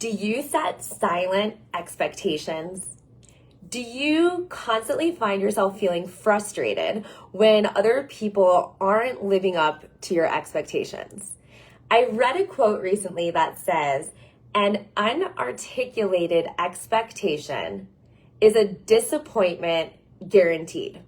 Do you set silent expectations? Do you constantly find yourself feeling frustrated when other people aren't living up to your expectations? I read a quote recently that says, "An unarticulated expectation is a disappointment guaranteed."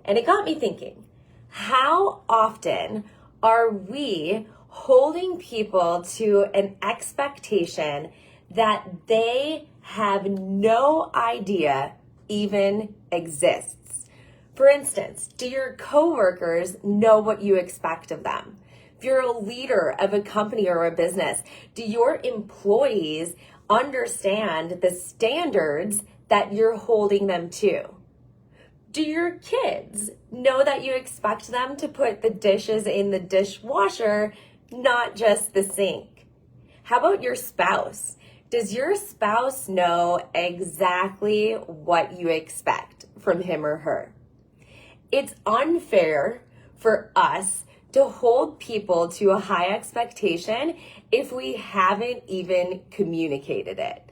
And it got me thinking, how often are we holding people to an expectation that they have no idea even exists? For instance, do your coworkers know what you expect of them? If you're a leader of a company or a business, do your employees understand the standards that you're holding them to? Do your kids know that you expect them to put the dishes in the dishwasher, not just the sink? How about your spouse? Does your spouse know exactly what you expect from him or her? It's unfair for us to hold people to a high expectation if we haven't even communicated it.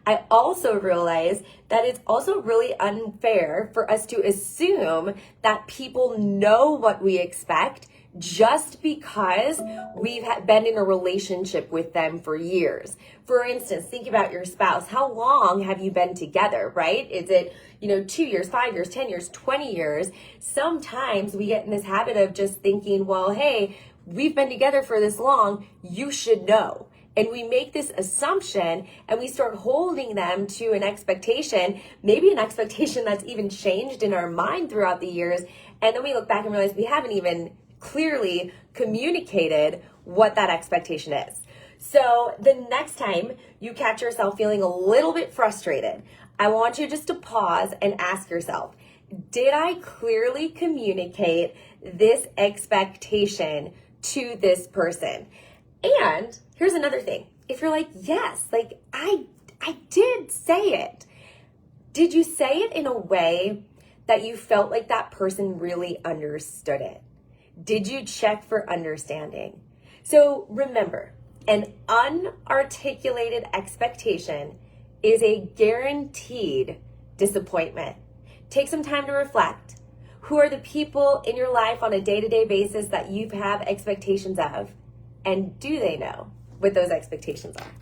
I also realize that it's also really unfair for us to assume that people know what we expect just because we've been in a relationship with them for years. For instance, think about your spouse. How long have you been together, right? Is it, 2 years, 5 years, 10 years, 20 years? Sometimes we get in this habit of just thinking, well, hey, we've been together for this long, you should know. And we make this assumption and we start holding them to an expectation, maybe an expectation that's even changed in our mind throughout the years. And then we look back and realize we haven't even clearly communicated what that expectation is. So the next time you catch yourself feeling a little bit frustrated, I want you just to pause and ask yourself, did I clearly communicate this expectation to this person? And here's another thing. If you're like, yes, I did say it. Did you say it in a way that you felt like that person really understood it? Did you check for understanding? So remember, an unarticulated expectation is a guaranteed disappointment. Take some time to reflect. Who are the people in your life on a day-to-day basis that you have expectations of? And do they know what those expectations are?